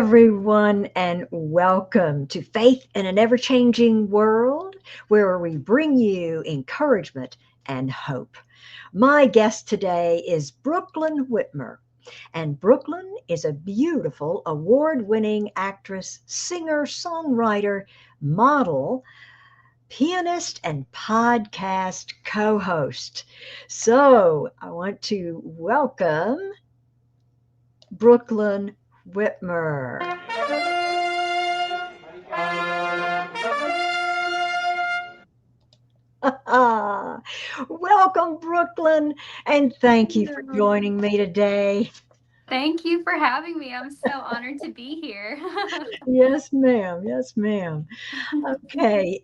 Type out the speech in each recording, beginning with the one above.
everyone, and welcome to Faith in an Ever Changing World, where we bring you encouragement and hope. My guest today is Brooklyn Wittmer, and Brooklyn is a beautiful award winning actress, singer, songwriter, model, pianist, and podcast co host. So I want to welcome Brooklyn Whitmer. Welcome, Brooklyn, and thank you for Hello. joining me today. Thank you for having me. I'm so honored to be here. Yes, ma'am. Yes, ma'am. Okay.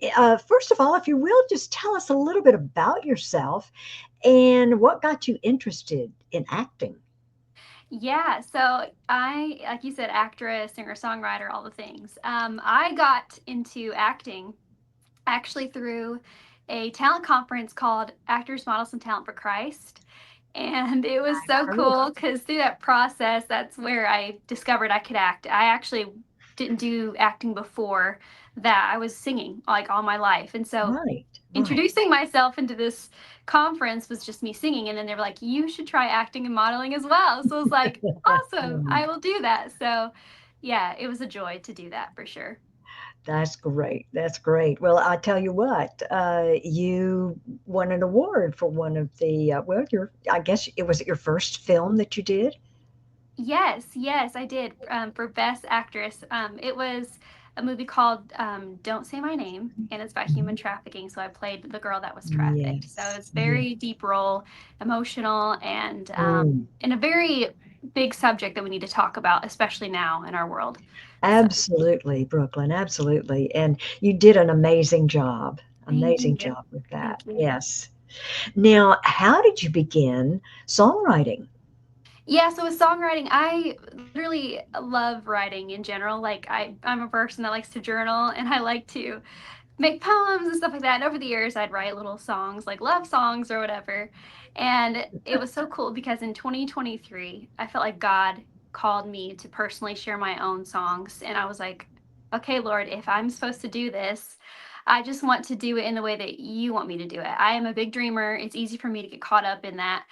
First of all, if you will, just tell us a little bit about yourself and what got you interested in acting. Yeah, so like you said, actress, singer, songwriter, all the things. I got into acting actually through a talent conference called Actors, Models, and Talent for Christ. And it was so Heard of cool because through that process, that's where I discovered I could act. I actually didn't do acting before that. I was singing like all my life. And so right, right. introducing myself into this conference was just me singing, and then they were like, you should try acting and modeling as well. So I was like, awesome, I will do that. So yeah, it was a joy to do that for sure. That's great. That's great. Well, I tell you what, you won an award for one of the, I guess it was your first film that you did? Yes, I did, for best actress. It was a movie called Don't Say My Name, and it's about human Mhm. trafficking. So I played the girl that was trafficked. So Yes, it's yes. very deep role, emotional, Mm, and a very big subject that we need to talk about, especially now in our world. So absolutely, Brooklyn, absolutely. And you did an thank amazing you. job with that. Thank you. Yes. Now, how did you begin songwriting? Yeah, so with songwriting, I literally love writing in general. Like I'm a person that likes to journal, and I like to make poems and stuff like that. And over the years, I'd write little songs, like love songs or whatever. And it was so cool because in 2023, I felt like God called me to personally share my own songs. And I was like, okay, Lord, if I'm supposed to do this, I just want to do it in the way that you want me to do it. I am a big dreamer. It's easy for me to get caught up in that.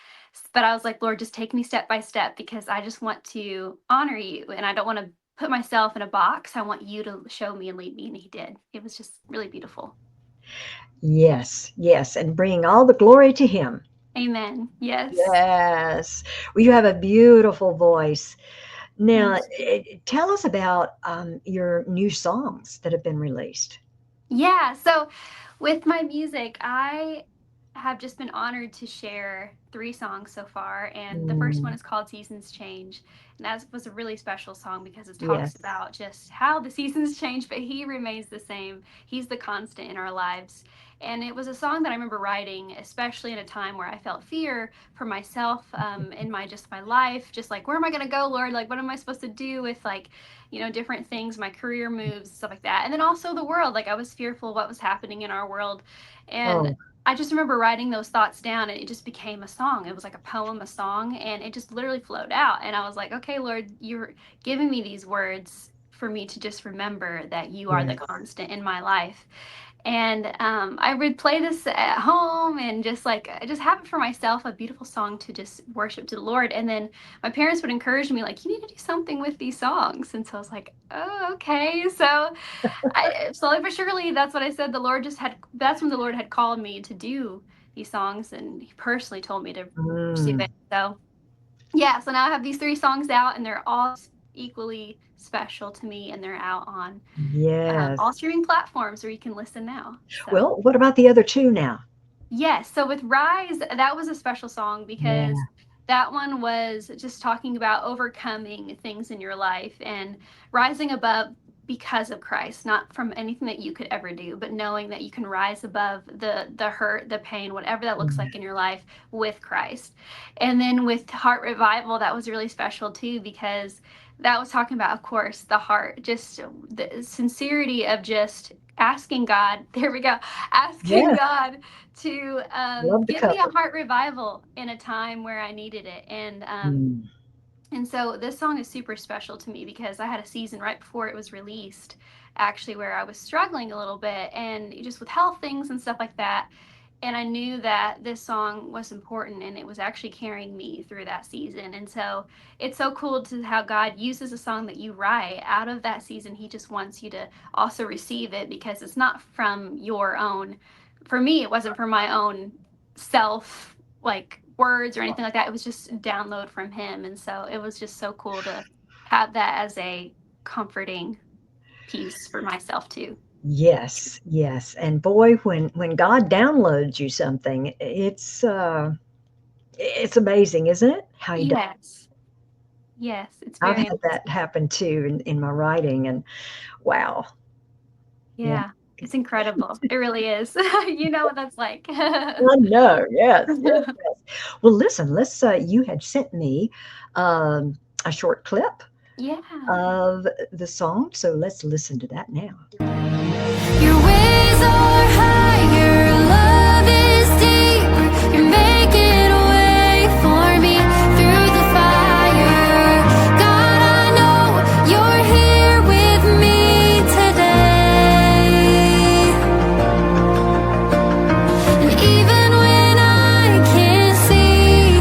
But I was like, Lord, just take me step by step because I just want to honor you and I don't want to put myself in a box. I want you to show me and lead me. And he did. It was just really beautiful. Yes, yes, and bringing all the glory to Him. Amen. Yes. Yes. Well, you have a beautiful voice. Thank Now, you. tell us about your new songs that have been released. Yeah. So with my music, I have just been honored to share three songs so far. And the first one Mm, is called Seasons Change. And that was a really special song because it talks yes. about just how the seasons change, but he remains the same. He's the constant in our lives. And it was a song that I remember writing, especially in a time where I felt fear for myself, in my just my life, just like, where am I going to go, Lord? Like, what am I supposed to do with like, different things, my career moves, stuff like that. And then also the world, like I was fearful of what was happening in our world. And Oh, I just remember writing those thoughts down and it just became a song. It was like a poem, a song, and it just literally flowed out. And I was like, okay, Lord, you're giving me these words for me to just remember that you are the yes. constant in my life. And I would play this at home and just like I just have it for myself, a beautiful song to just worship to the Lord. And then my parents would encourage me, like, you need to do something with these songs. And so I was like, oh, okay. So I slowly but surely, that's what I said. That's when the Lord had called me to do these songs, and He personally told me to pursue Mm, it. So yeah, so now I have these three songs out, and they're all equally special to me, and they're out on yes. all streaming platforms where you can listen now. So, Well, what about the other two now? yes. So with Rise, that was a special song because Yeah. that one was just talking about overcoming things in your life and rising above because of Christ, not from anything that you could ever do, but knowing that you can rise above the hurt, the pain, whatever that looks like in your life with Christ. And then with Heart Revival, that was really special too because that was talking about, of course, the heart, just the sincerity of just asking God, there we go, asking Yes. God to Love the give me a cover. heart revival in a time where I needed it. And Mm, And so this song is super special to me because I had a season right before it was released, actually, where I was struggling a little bit and just with health things and stuff like that. And I knew that this song was important and it was actually carrying me through that season. And so it's so cool to how God uses a song that you write out of that season. He just wants you to also receive it because it's not from your own. For me, it wasn't from my own self, like words or anything like that. It was just a download from Him. And so it was just so cool to have that as a comforting piece for myself, too. Yes, yes. And boy, when God downloads you something, it's amazing, isn't it? How he does. Yes. Yes. It's I've very had that happen too in my writing, and wow. Yeah. Yeah, it's incredible. It really is. You know what that's like. I know. Yes, yes, yes. Well, listen, you had sent me a short clip Yeah. of the song, so let's listen to that now. Your ways are higher, love is deeper. You're making a way for me through the fire. God, I know you're here with me today. And even when I can't see,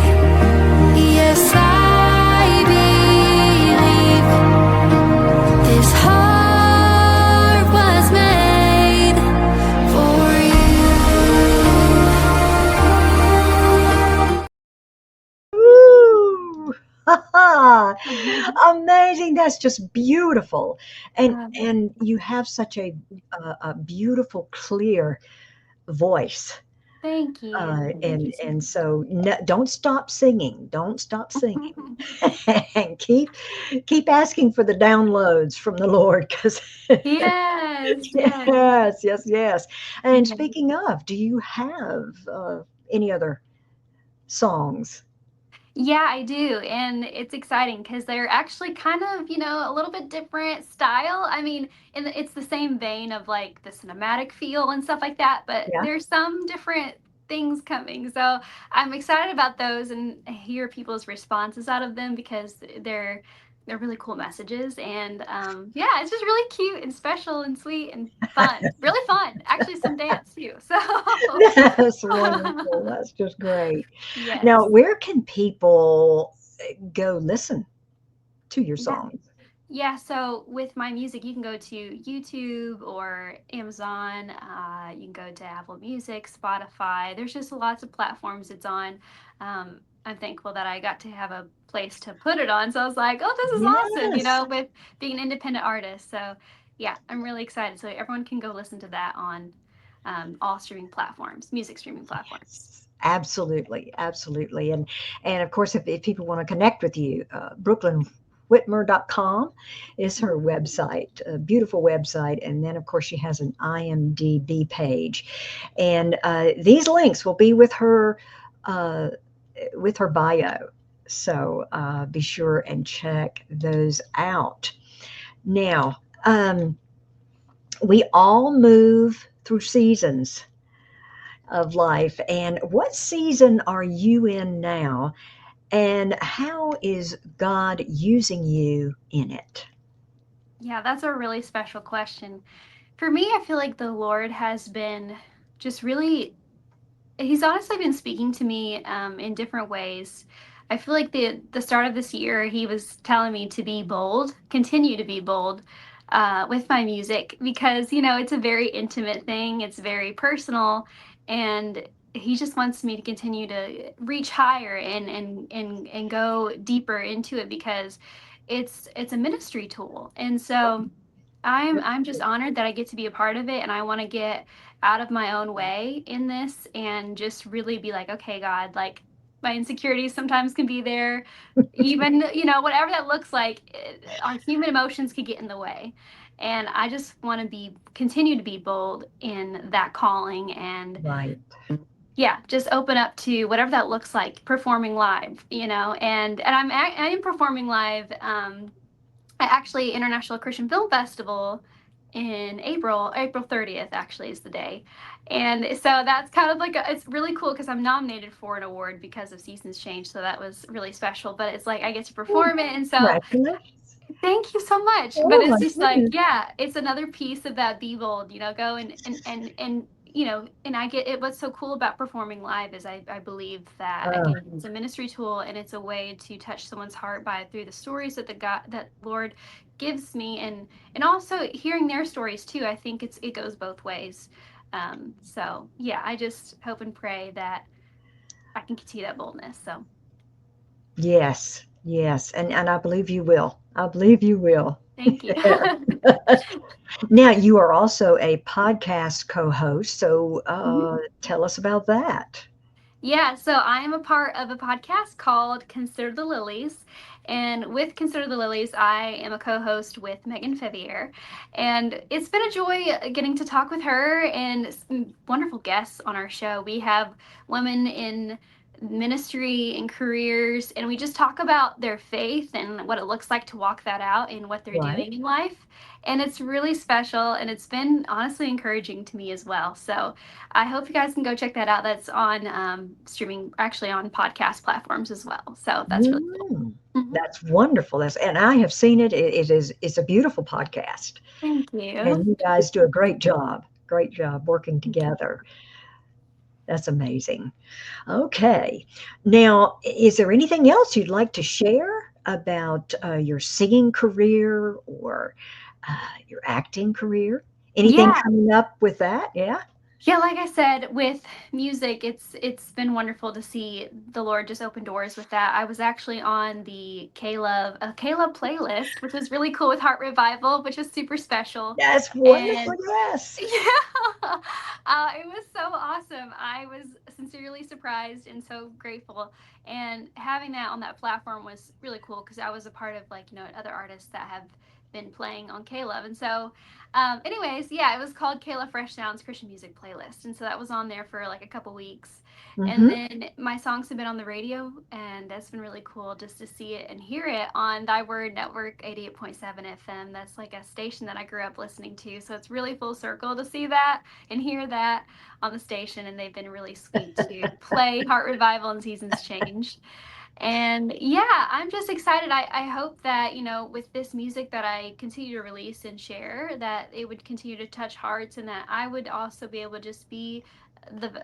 yes, I believe this heart was made for you. Woo! Amazing. That's just beautiful. And you have such a beautiful, clear voice. Thank you. Thank you so And so no, don't stop singing. Don't stop singing. much. And keep asking for the downloads from the Lord because Yes, yes. yes, yes, yes. And Yeah. speaking of, do you have any other songs? Yeah, I do. And it's exciting because they're actually kind of, a little bit different style. I mean, it's the same vein of like the cinematic feel and stuff like that, but Yeah. there's some different things coming. So I'm excited about those and hear people's responses out of them because they're really cool messages. And yeah, it's just really cute and special and sweet and fun. Really fun. Actually, some dance too. So That's wonderful. That's just great. Now, yes. where can people go listen to your Yeah. songs? Yeah, so with my music, you can go to YouTube or Amazon. You can go to Apple Music, Spotify. There's just lots of platforms it's on. I'm thankful that I got to have a place to put it on. So I was like, oh, this is awesome, Yes. with being an independent artist. So yeah, I'm really excited. So everyone can go listen to that on all streaming platforms, music streaming platforms. Yes, absolutely, absolutely. And of course, if people want to connect with you, brooklynwhitmer.com is her website, a beautiful website. And then, of course, she has an IMDb page. And these links will be uh, with her bio. So be sure and check those out. Now, we all move through seasons of life. And what season are you in now? And how is God using you in it? Yeah, that's a really special question. For me, I feel like the Lord has been just really he's honestly been speaking to me in different ways. I feel like the start of this year, he was telling me to be bold, continue to be bold with my music because it's a very intimate thing. It's very personal, and he just wants me to continue to reach higher and go deeper into it because it's a ministry tool, and so. I'm just honored that I get to be a part of it, and I want to get out of my own way in this and just really be like, okay, God, like my insecurities sometimes can be there, even whatever that looks like. Our human emotions could get in the way, and I just want to be continue to be bold in that calling and Right. yeah, just open up to whatever that looks like performing live, and I am performing live at actually International Christian Film Festival in April. April 30th actually is the day. And so that's kind of like it's really cool because I'm nominated for an award because of Seasons Change. So that was really special. But it's like I get to Oh, perform it. And so congratulations. thank you so much. But Oh it's my just like, goodness. yeah, it's another piece of that be bold, go and and I get it. What's so cool about performing live is I believe that Oh, again, it's a ministry tool and it's a way to touch someone's heart by through the stories that the God that Lord gives me and also hearing their stories too. I think it goes both ways. So yeah, I just hope and pray that I can continue that boldness. So yes, yes. And I believe you will. I believe you will. thank you. Now, you are also a podcast co-host, so tell us about that. Yeah, so I am a part of a podcast called Consider the Lilies. And with Consider the Lilies, I am a co host with Megan Fevier. And it's been a joy getting to talk with her and some wonderful guests on our show. We have women in ministry and careers, and we just talk about their faith and what it looks like to walk that out in what they're Right. doing in life. And it's really special, and it's been honestly encouraging to me as well. So, I hope you guys can go check that out. That's on streaming, actually on podcast platforms as well. So that's really cool. Mm, Hmm. that's wonderful. And I have seen it. It's a beautiful podcast. Thank you. And you guys do a great job. Great job working Thank you. together. That's amazing. Okay. Now, is there anything else you'd like to share about your singing career or your acting career? Anything Yeah, coming up with that? Yeah. yeah, like I said, with music, it's been wonderful to see the Lord just open doors with that. I was actually on the Caleb playlist, which was really cool with Heart Revival, which is super special. That's wonderful. And Yes. yeah, it was so awesome. I was sincerely surprised and so grateful. And having that on that platform was really cool because I was a part of like other artists that have been playing on Caleb, and so anyways, yeah, it was called Kayla Fresh Sounds Christian Music Playlist. And so that was on there for like a couple weeks. And Mm-hmm. then my songs have been on the radio, and that's been really cool just to see it and hear it on Thy Word Network 88.7 FM. That's like a station that I grew up listening to. So it's really full circle to see that and hear that on the station. And they've been really sweet to play Heart Revival and Seasons Change. And yeah, I'm just excited. I hope that, with this music that I continue to release and share, that it would continue to touch hearts and that I would also be able to just be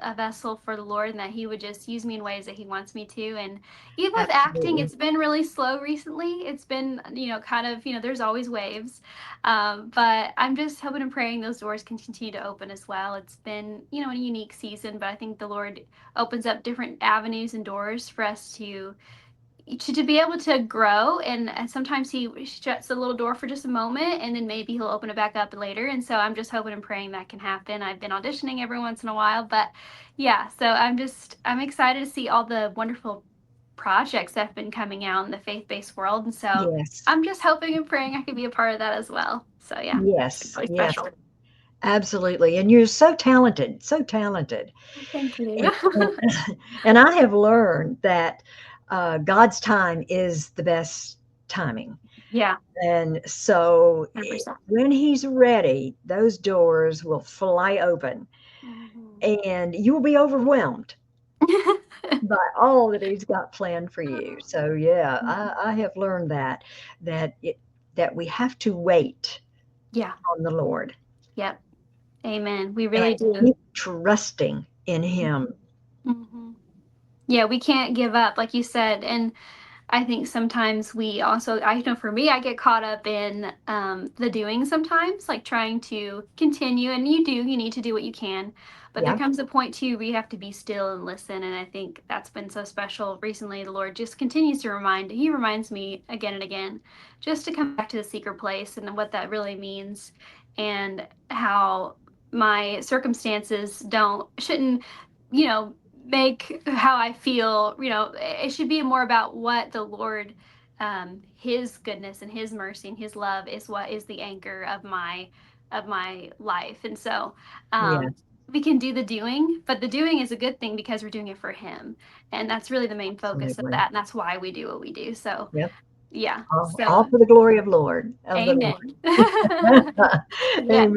a vessel for the Lord and that He would just use me in ways that He wants me to. And even with acting, Absolutely. it's been really slow recently. It's been, kind of, there's always waves. But I'm just hoping and praying those doors can continue to open as well. It's been, a unique season, but I think the Lord opens up different avenues and doors for us to be able to grow and sometimes he shuts a little door for just a moment and then maybe he'll open it back up later, and so I'm just hoping and praying that can happen. I've been auditioning every once in a while, but yeah, so I'm excited to see all the wonderful projects that have been coming out in the faith-based world, and so Yes. I'm just hoping and praying I can be a part of that as well. So yeah, it's been Yes. really Yes. special. Absolutely. And you're so talented. So talented. Thank you. And, and, and I have learned that God's time is the best timing. Yeah, And so 100%. when He's ready, those doors will fly open Mhm. and you will be overwhelmed by all that He's got planned for you. So yeah, I have learned that it that we have to wait Yeah, on the Lord yep, amen, we and really do. keep trusting in Him. Hmm. Yeah, we can't give up, like you said. And I think sometimes we also, I know for me, I get caught up in the doing sometimes, like trying to continue. And you need to do what you can. But there Yeah, comes a point too where you have to be still and listen. And I think that's been so special recently. The Lord just continues to He reminds me again and again, just to come back to the secret place and what that really means and how my circumstances shouldn't, you know, make how I feel, it should be more about what the Lord, His goodness and His mercy and His love is what is the anchor of my life. And so, yeah, we can do the doing, but the doing is a good thing because we're doing it for Him, and that's really the main focus of absolutely. that, and that's why we do what we do. So, Yep. Yeah. All So, for the glory of the Lord. amen. Yes. Amen.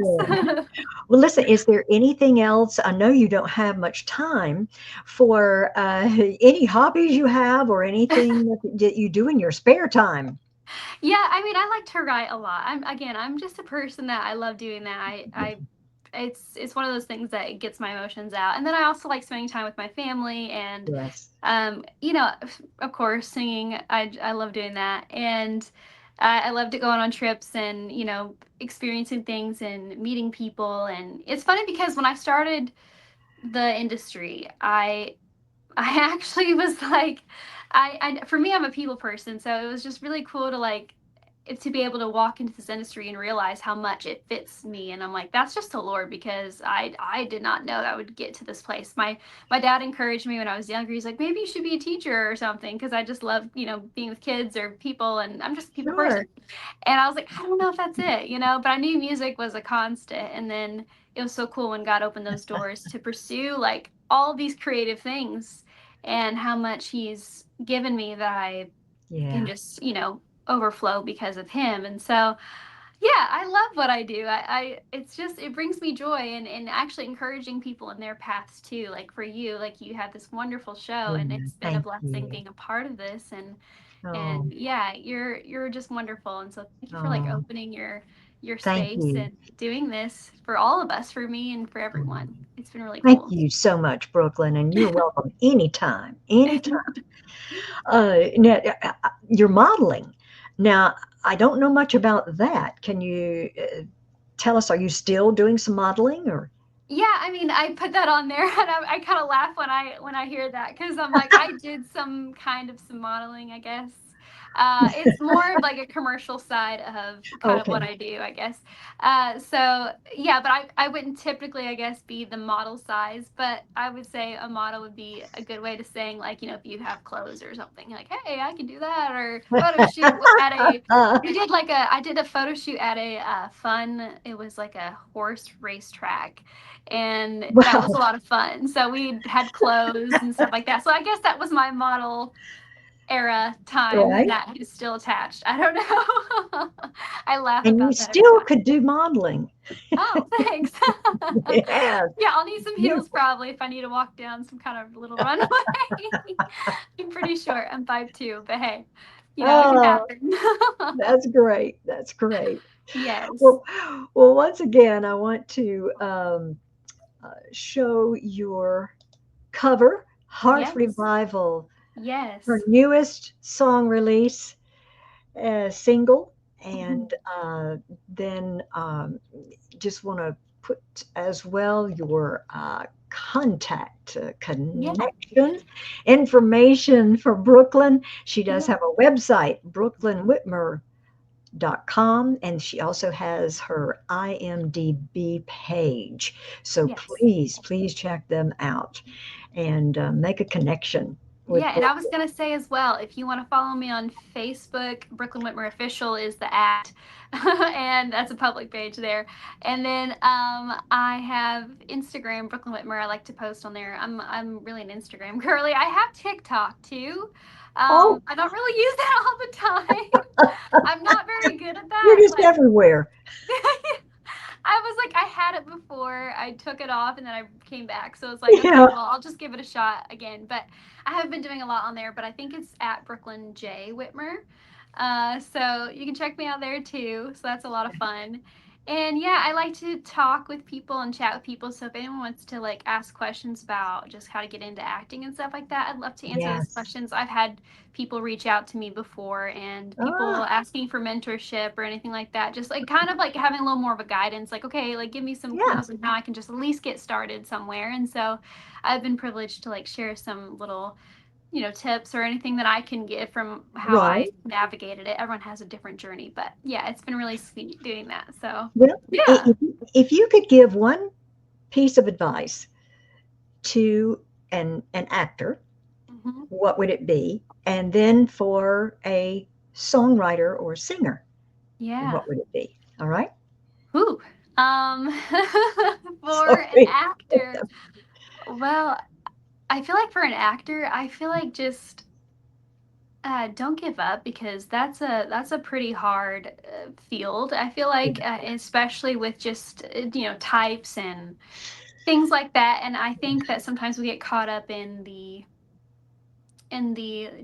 Well, listen, is there anything else? I know you don't have much time for any hobbies you have or anything that you do in your spare time. Yeah, I mean, I like to write a lot. I'm just a person that I love doing that. It's one of those things that it gets my emotions out. And then I also like spending time with my family and Yes. of course, singing. I love doing that. And I loved it going on trips and, experiencing things and meeting people. And it's funny because when I started the industry, I actually was like, for me, I'm a people person, so it was just really cool to like to be able to walk into this industry and realize how much it fits me. And I'm like, that's just the Lord because I did not know I would get to this place. My dad encouraged me when I was younger. He's like, maybe you should be a teacher or something because I just love being with kids or people, and I'm just a people person. Sure. And I was like, I don't know if that's it. But I knew music was a constant. And then it was so cool when God opened those doors to pursue like all these creative things and how much He's given me that I can Yeah. just, overflow because of Him. And so, yeah, I love what I do. It's just, it brings me joy and actually encouraging people in their paths too. Like for you, like you had this wonderful show and Yeah. it's been a Thank blessing you. being a part of this. And Oh, yeah, you're just wonderful. And so thank you for like oh, opening your thank space you. and doing this for all of us, for me and for Mm. everyone. It's been really Thank cool. you so much, Brooklyn, and you're welcome anytime. Anytime. Now, you're modeling. Now, I don't know much about that. Can you tell us, are you still doing some modeling or? Yeah, I mean, I put that on there, and I kind of laugh when I hear that because I'm like, I did some modeling, I guess. It's more of like a commercial side of kind of Okay. what I do, I guess. So yeah, but I wouldn't typically, I guess, be the model size, but I would say a model would be a good way to saying like, if you have clothes or something, like, hey, I can do that, or photo shoot at a I did a photo shoot at a fun. It was like a horse racetrack, and that was a Well, lot of fun. So we had clothes and stuff like that. So I guess that was my model era time, and right. that is still attached. I don't know. I laugh And you about that every still time. could do modeling. Oh, thanks. Yes. Yeah, I'll need some heels Beautiful. probably if I need to walk down some kind of little runway. I'm pretty short. I'm 5'2", but hey, it can Oh, happen. that's great. That's great. Yes. Well, well, once again, I want to show your cover, Heart Yes. Revival, her Yes. newest song release, single, Mhm. and then just want to put as well your contact Yeah. connection information for Brooklyn. She does Yeah. have a website, brooklynwhitmer.com, and she also has her IMDb page. So Yes. please check them out and make a connection with Yeah, and I was Brooklyn. gonna say as well, if you want to follow me on Facebook, Brooklyn Whitmer Official is the at, and that's a public page there. And then I have Instagram, Brooklyn Whitmer. I like to post on there. I'm really an Instagram girly. I have TikTok too. Oh, I don't really use that all the time. I'm not very good at you're that. just Like everywhere. I was like, I had it before. I took it off and then I came back. So it's like, okay, Yeah. well, I'll just give it a shot again. But I have been doing a lot on there, but I think it's at Brooklyn J Whitmer. So you can check me out there too. So that's a lot of fun. And yeah, I like to talk with people and chat with people. So if anyone wants to like ask questions about just how to get into acting and stuff like that, I'd love to answer those Yes. questions. I've had people reach out to me before and people Ah, asking for mentorship or anything like that. Just like kind of like having a little more of a guidance, like, okay, like give me some yeah. clues on how I can just at least get started somewhere. And so I've been privileged to like share some little tips or anything that I can give from how Right. I navigated it. Everyone has a different journey, but yeah, it's been really sweet doing that. So Well, yeah. if you could give one piece of advice to an actor, Hmm. what would it be? And then for a songwriter or singer, Yeah. what would it be? All right. Whew. Um, for an Sorry. actor, well, I feel like for an actor, I feel like just Don't give up, because that's a pretty hard field. I feel like, especially with just types and things like that. And I think that sometimes we get caught up in the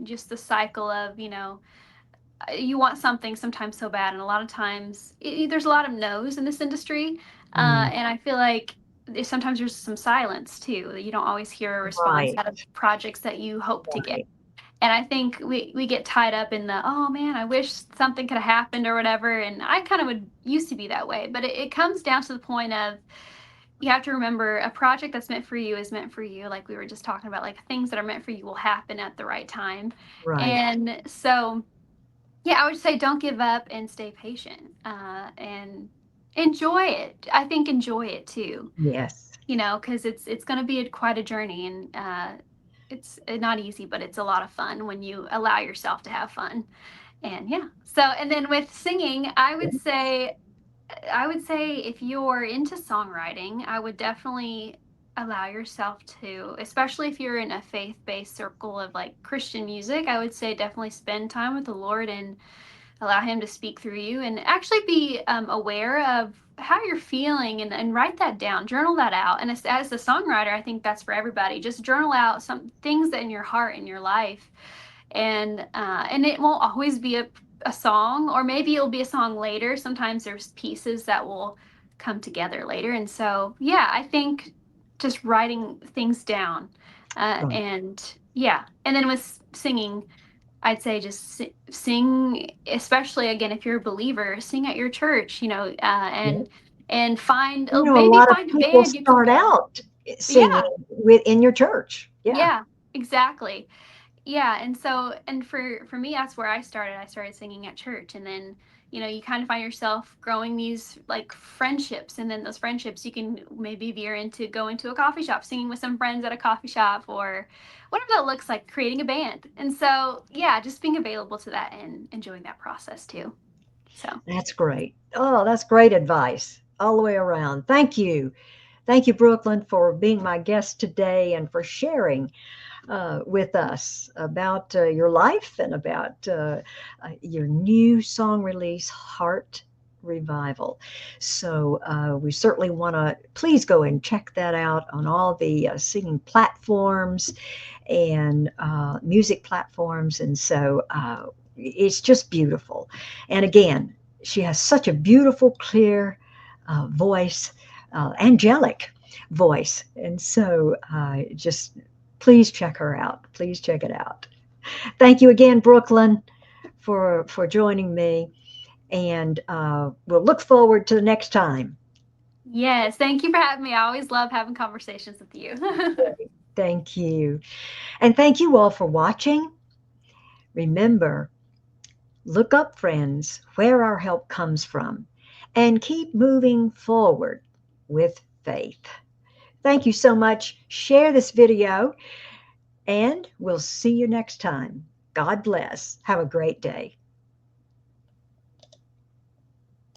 just the cycle of, you want something sometimes so bad, and a lot of times there's a lot of no's in this industry, Mm, and I feel like sometimes there's some silence too, that you don't always hear a response right, out of projects that you hope to get. right, And I think we get tied up in the, oh man, I wish something could have happened or whatever. And I kind of would used to be that way, but it comes down to the point of, you have to remember, a project that's meant for you is meant for you. Like we were just talking about, like things that are meant for you will happen at the right time. right. And so, yeah, I would say don't give up and stay patient, and enjoy it. I think enjoy it too, Yes, because it's going to be quite a journey, and it's not easy, but it's a lot of fun when you allow yourself to have fun. And yeah, so, and then with singing, I would say if you're into songwriting, I would definitely allow yourself to, especially if you're in a faith-based circle of like Christian music, I would say definitely spend time with the Lord and allow him to speak through you, and actually be aware of how you're feeling, and write that down, journal that out. And as a songwriter, I think that's for everybody. Just journal out some things that in your heart, in your life, and it won't always be a song, or maybe it'll be a song later. Sometimes there's pieces that will come together later. And so, yeah, I think just writing things down, right. and yeah, and then with singing, I'd say just sing, especially again if you're a believer, sing at your church, Yeah. and find, You know, a maybe lot of find a people band you can start go. out singing Yeah, within your church. Yeah, yeah, exactly. Yeah, and so, and for me, that's where I started. I started singing at church, and then you kind of find yourself growing these like friendships, and then those friendships you can maybe veer into going to a coffee shop, singing with some friends at a coffee shop, or whatever that looks like, creating a band. And so, yeah, just being available to that and enjoying that process too. So, that's great. Oh, that's great advice all the way around. Thank you. Thank you, Brooklyn, for being my guest today and for sharing with us about your life and about your new song release, Heart Revival. So we certainly want to please go and check that out on all the singing platforms and music platforms. And so it's just beautiful. And again, she has such a beautiful, clear voice, angelic voice. And so just please check her out. Please check it out. Thank you again, Brooklyn, for joining me. And we'll look forward to the next time. yes, thank you for having me. I always love having conversations with you. Thank you. And thank you all for watching. Remember, look up, friends, where our help comes from, and keep moving forward with faith. Thank you so much. Share this video, and we'll see you next time. God bless. Have a great day.